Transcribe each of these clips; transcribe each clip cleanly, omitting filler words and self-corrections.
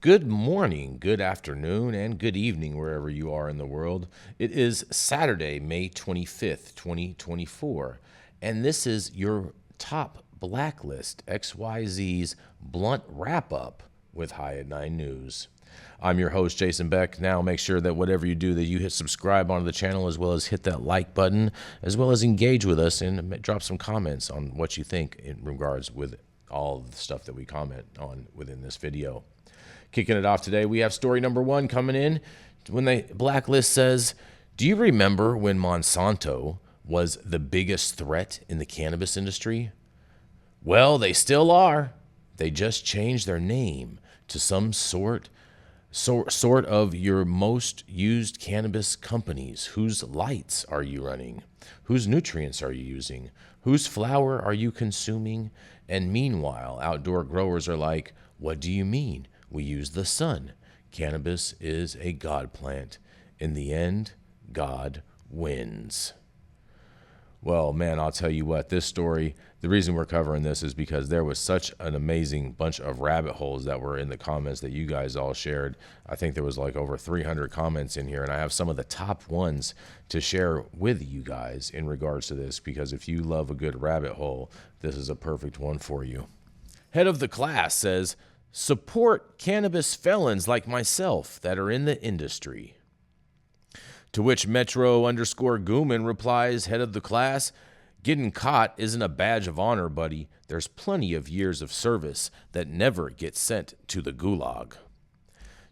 Good morning, good afternoon, and good evening wherever you are in the world. It is Saturday, May 25th, 2024, and this is your top Blacklist XYZ's blunt wrap-up with High at 9 News. I'm your host, Jason Beck. Now make sure that whatever you do, that you hit subscribe onto the channel, as well as hit that like button, as well as engage with us and drop some comments on what you think in regards with all the stuff that we comment on within this video. Kicking it off today, we have story number one coming in. When the Blacklist says, do you remember when Monsanto was the biggest threat in the cannabis industry? Well, they still are. They just changed their name to some sort of your most used cannabis companies. Whose lights are you running? Whose nutrients are you using? Whose flower are you consuming? And meanwhile, outdoor growers are like, what do you mean? We use the sun. Cannabis is a God plant. In the end, God wins. Well, man, I'll tell you what, this story, the reason we're covering this is because there was such an amazing bunch of rabbit holes that were in the comments that you guys all shared. I think there was like over 300 comments in here, and I have some of the top ones to share with you guys in regards to this, because if you love a good rabbit hole, this is a perfect one for you. Head of the class says, support cannabis felons like myself that are in the industry. To which Metro_Gooman replies, head of the class, getting caught isn't a badge of honor, buddy. There's plenty of years of service that never get sent to the gulag.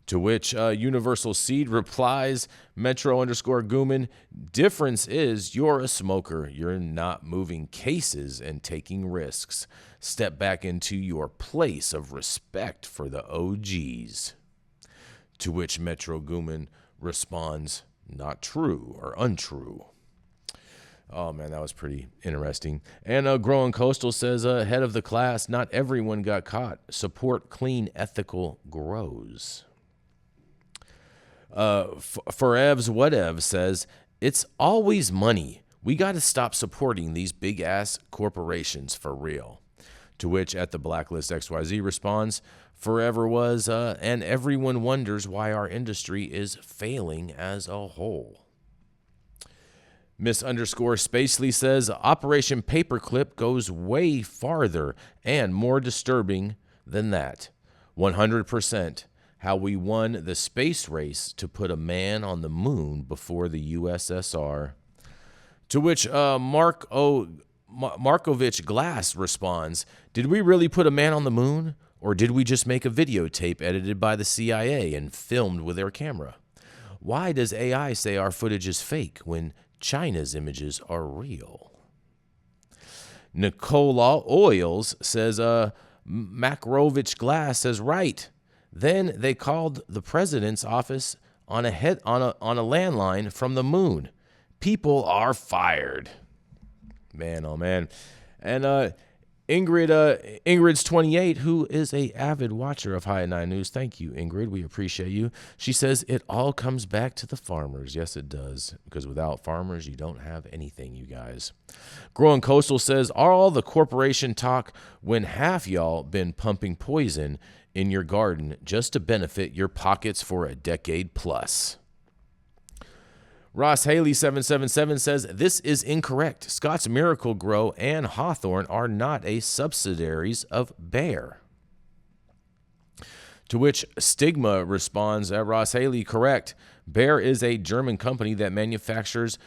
To which Universal Seed replies, Metro_Gooman, difference is you're a smoker. You're not moving cases and taking risks. Step back into your place of respect for the OGs. To which Metro_Gooman responds, not true or untrue. Oh, man, that was pretty interesting. And Growing Coastal says, head of the class, not everyone got caught. Support clean, ethical grows. Forevs Whatev says, it's always money. We got to stop supporting these big-ass corporations for real. To which At the Blacklist XYZ responds, forever was, and everyone wonders why our industry is failing as a whole. Miss_Spacely says, Operation Paperclip goes way farther and more disturbing than that. 100%. How we won the space race to put a man on the moon before the USSR. To which Markovich Glass responds, did we really put a man on the moon? Or did we just make a videotape edited by the CIA and filmed with their camera? Why does AI say our footage is fake when China's images are real? Nicola Oils says, Makrovich Glass says, right. Then they called the president's office on a landline from the moon. People are fired. Man, oh man. And Ingrid's 28, who is a avid watcher of High at 9 News. Thank you, Ingrid. We appreciate you. She says it all comes back to the farmers. Yes, it does. Because without farmers, you don't have anything, you guys. Growing Coastal says, all the corporation talk when half y'all been pumping poison in your garden just to benefit your pockets for a decade plus. Ross Haley 777 says, this is incorrect. Scott's Miracle Grow and Hawthorne are not a subsidiaries of Bayer. To which Stigma responds, Ross Haley, correct. Bayer is a German company that manufactures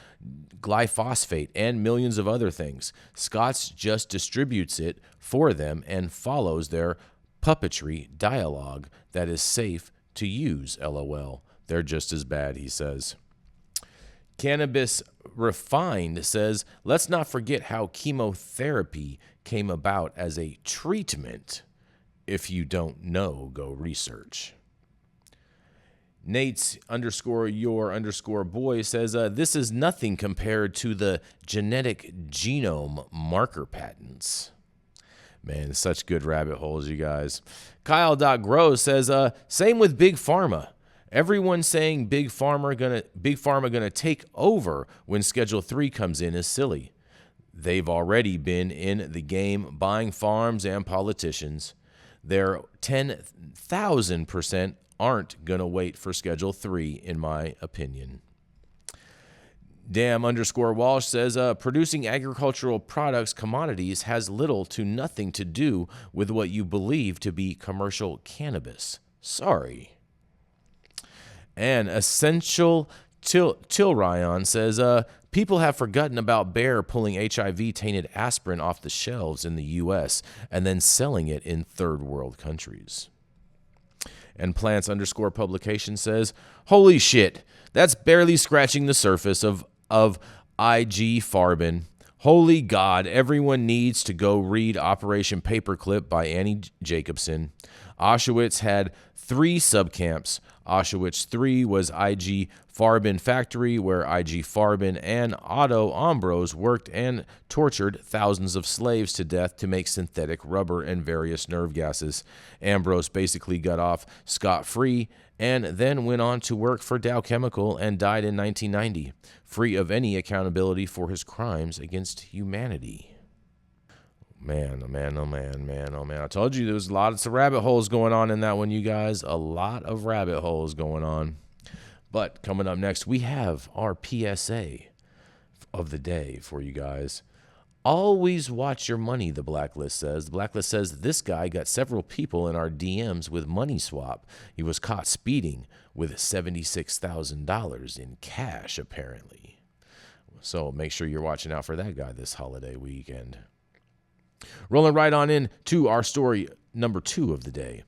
glyphosate and millions of other things. Scott's just distributes it for them and follows their puppetry dialogue that is safe to use, LOL. They're just as bad, he says. Cannabis Refined says, let's not forget how chemotherapy came about as a treatment. If you don't know, go research. Nate's_your_boy says, this is nothing compared to the genetic genome marker patents. Man, such good rabbit holes, you guys. Kyle.grow says, same with Big Pharma. Everyone saying Big Pharma gonna take over when Schedule 3 comes in is silly. They've already been in the game buying farms and politicians. They're 10,000% aren't going to wait for Schedule 3, in my opinion. Dam_Walsh says, producing agricultural products, commodities, has little to nothing to do with what you believe to be commercial cannabis. Sorry. And Essential Tilryon says, people have forgotten about Bayer pulling HIV-tainted aspirin off the shelves in the U.S. and then selling it in third world countries. And Plants_Publication says, holy shit, that's barely scratching the surface of IG Farben. Holy God, everyone needs to go read Operation Paperclip by Annie Jacobson. Auschwitz had 3 subcamps. Auschwitz 3 was IG Farben factory, where IG Farben and Otto Ambros worked and tortured thousands of slaves to death to make synthetic rubber and various nerve gases. Ambros basically got off scot-free and then went on to work for Dow Chemical and died in 1990, free of any accountability for his crimes against humanity. Man, oh man, oh man, man, oh man. I told you there was lots of rabbit holes going on in that one, you guys. A lot of rabbit holes going on. But coming up next, we have our PSA of the day for you guys. Always watch your money, the Blacklist says. The Blacklist says this guy got several people in our DMs with money swap. He was caught speeding with $76,000 in cash, apparently. So make sure you're watching out for that guy this holiday weekend. Rolling right on in to our story number 2 of the day.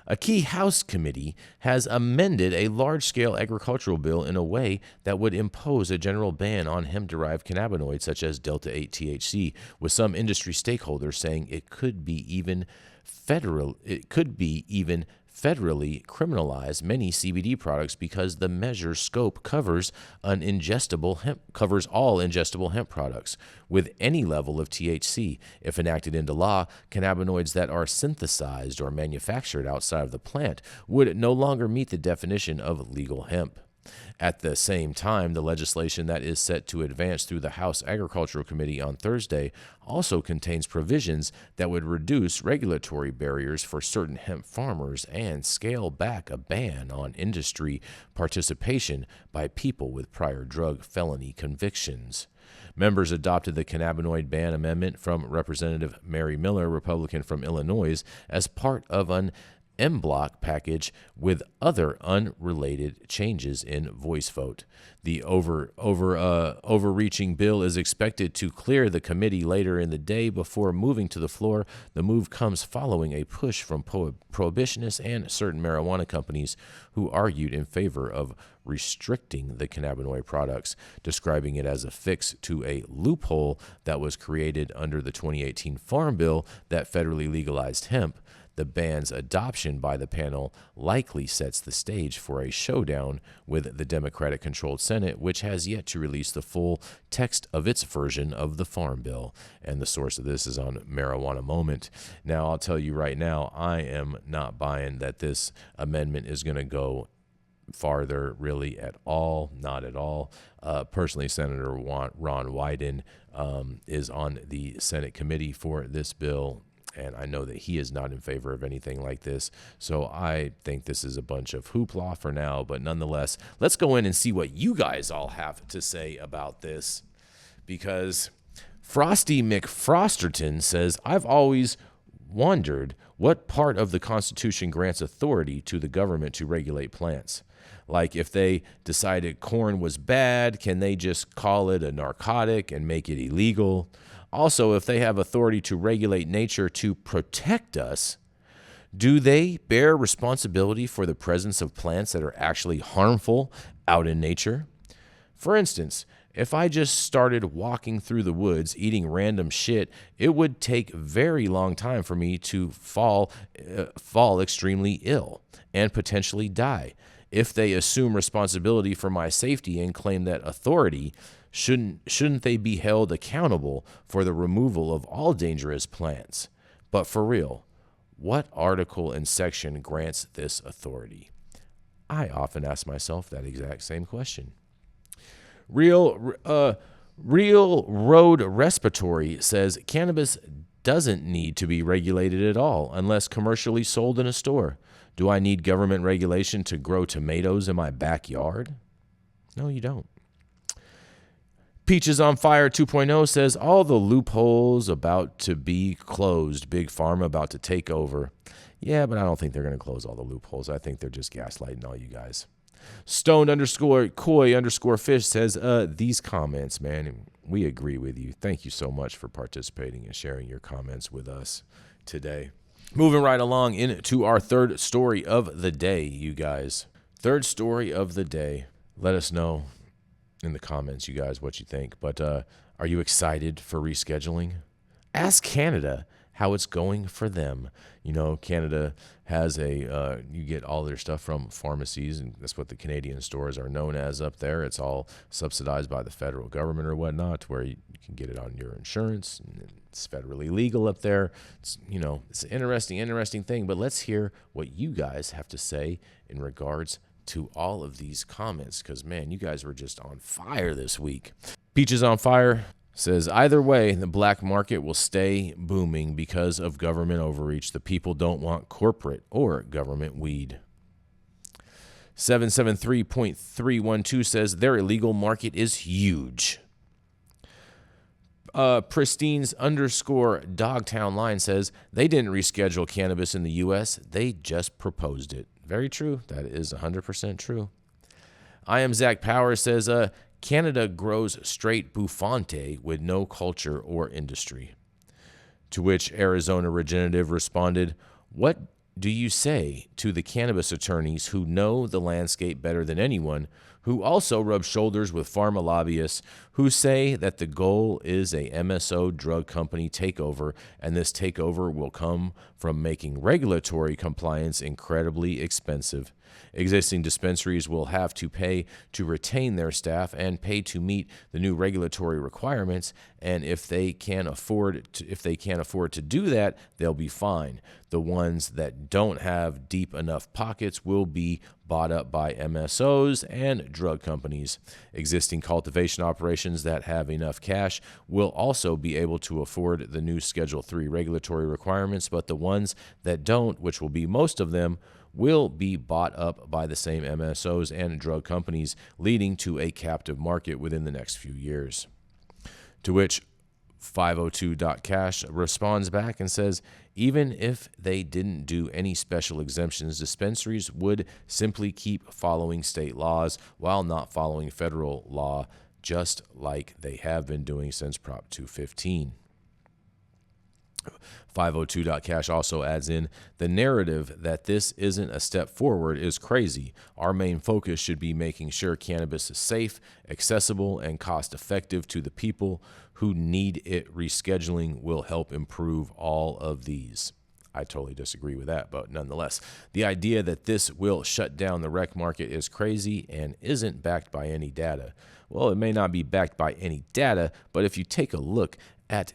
A key House committee has amended a large-scale agricultural bill in a way that would impose a general ban on hemp-derived cannabinoids such as Delta-8 THC, with some industry stakeholders saying it could be even federally criminalize many CBD products because the measure's scope covers all ingestible hemp products with any level of THC. If enacted into law, cannabinoids that are synthesized or manufactured outside of the plant would no longer meet the definition of legal hemp. At the same time, the legislation that is set to advance through the House Agricultural Committee on Thursday also contains provisions that would reduce regulatory barriers for certain hemp farmers and scale back a ban on industry participation by people with prior drug felony convictions. Members adopted the cannabinoid ban amendment from Representative Mary Miller, Republican from Illinois, as part of an en bloc package with other unrelated changes in voice vote. The overreaching bill is expected to clear the committee later in the day before moving to the floor. The move comes following a push from prohibitionists and certain marijuana companies who argued in favor of restricting the cannabinoid products, describing it as a fix to a loophole that was created under the 2018 Farm Bill that federally legalized hemp. The ban's adoption by the panel likely sets the stage for a showdown with the Democratic-controlled Senate, which has yet to release the full text of its version of the Farm Bill. And the source of this is on Marijuana Moment. Now, I'll tell you right now, I am not buying that this amendment is going to go farther really at all, not at all. Personally, Senator Ron Wyden is on the Senate committee for this bill, and I know that he is not in favor of anything like this. So I think this is a bunch of hoopla for now. But nonetheless, let's go in and see what you guys all have to say about this. Because Frosty McFrosterton says, I've always wondered what part of the Constitution grants authority to the government to regulate plants. Like if they decided corn was bad, can they just call it a narcotic and make it illegal? Also, if they have authority to regulate nature to protect us, do they bear responsibility for the presence of plants that are actually harmful out in nature? For instance, if I just started walking through the woods eating random shit, it would take a very long time for me to fall extremely ill and potentially die. If they assume responsibility for my safety and claim that authority, shouldn't they be held accountable for the removal of all dangerous plants? But for real, what article and section grants this authority? I often ask myself that exact same question. Real Road Respiratory says cannabis doesn't need to be regulated at all unless commercially sold in a store. Do I need government regulation to grow tomatoes in my backyard? No, you don't. Peaches on Fire 2.0 says, all the loopholes about to be closed. Big Pharma about to take over. Yeah, but I don't think they're going to close all the loopholes. I think they're just gaslighting all you guys. Stoned_koi_fish says, these comments, man, we agree with you. Thank you so much for participating and sharing your comments with us today. Moving right along into our third story of the day, you guys. Third story of the day. Let us know in the comments, you guys, what you think. But are you excited for rescheduling? Ask Canada how it's going for them. You know, Canada has you get all their stuff from pharmacies, and that's what the Canadian stores are known as up there. It's all subsidized by the federal government or whatnot, where you can get it on your insurance, and it's federally legal up there. It's, you know, it's an interesting thing. But let's hear what you guys have to say in regards to all of these comments, because, man, you guys were just on fire this week. Peaches on Fire says, either way, the black market will stay booming because of government overreach. The people don't want corporate or government weed. 773.312 says, their illegal market is huge. Pristine's_Dogtown line says, they didn't reschedule cannabis in the U.S. They just proposed it. Very true. That is 100% true. I am Zach Powers says, Canada grows straight bouffante with no culture or industry. To which Arizona Regenerative responded, what do you say to the cannabis attorneys who know the landscape better than anyone, who also rub shoulders with pharma lobbyists who say that the goal is a MSO drug company takeover, and this takeover will come from making regulatory compliance incredibly expensive? Existing dispensaries will have to pay to retain their staff and pay to meet the new regulatory requirements, and if they can't afford to do that, they'll be fine. The ones that don't have deep enough pockets will be bought up by MSOs and drug companies. Existing cultivation operations that have enough cash will also be able to afford the new Schedule III regulatory requirements, but the ones that don't, which will be most of them, will be bought up by the same MSOs and drug companies, leading to a captive market within the next few years. To which 502.cash responds back and says, even if they didn't do any special exemptions, dispensaries would simply keep following state laws while not following federal law, just like they have been doing since Prop 215. 502.cash also adds in, the narrative that this isn't a step forward is crazy. Our main focus should be making sure cannabis is safe, accessible, and cost-effective to the people who need it. Rescheduling will help improve all of these. I totally disagree with that, but nonetheless, the idea that this will shut down the rec market is crazy and isn't backed by any data. Well, it may not be backed by any data, but if you take a look at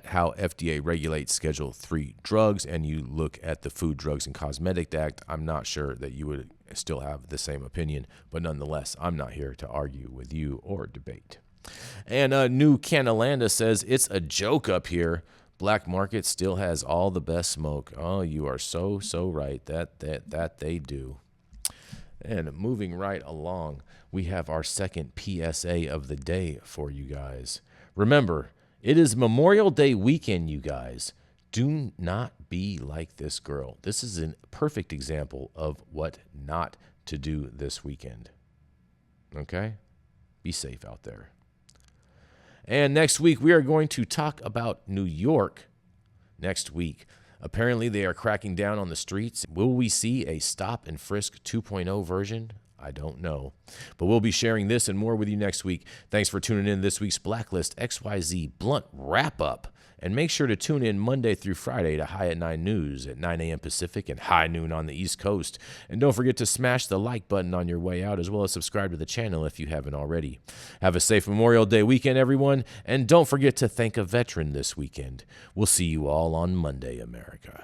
how FDA regulates Schedule III drugs, and you look at the Food, Drugs, and Cosmetic Act, I'm not sure that you would still have the same opinion. But nonetheless, I'm not here to argue with you or debate. And New Canalanda says, it's a joke up here. Black market still has all the best smoke. Oh, you are so right. That they do. And moving right along, we have our second PSA of the day for you guys. Remember, it is Memorial Day weekend, you guys. Do not be like this girl. This is a perfect example of what not to do this weekend. Okay? Be safe out there. And next week, we are going to talk about New York next week. Apparently, they are cracking down on the streets. Will we see a stop and frisk 2.0 version? I don't know. But we'll be sharing this and more with you next week. Thanks for tuning in this week's Blacklist XYZ Blunt Wrap-Up. And make sure to tune in Monday through Friday to High at 9 News at 9 a.m. Pacific and high noon on the East Coast. And don't forget to smash the like button on your way out, as well as subscribe to the channel if you haven't already. Have a safe Memorial Day weekend, everyone. And don't forget to thank a veteran this weekend. We'll see you all on Monday, America.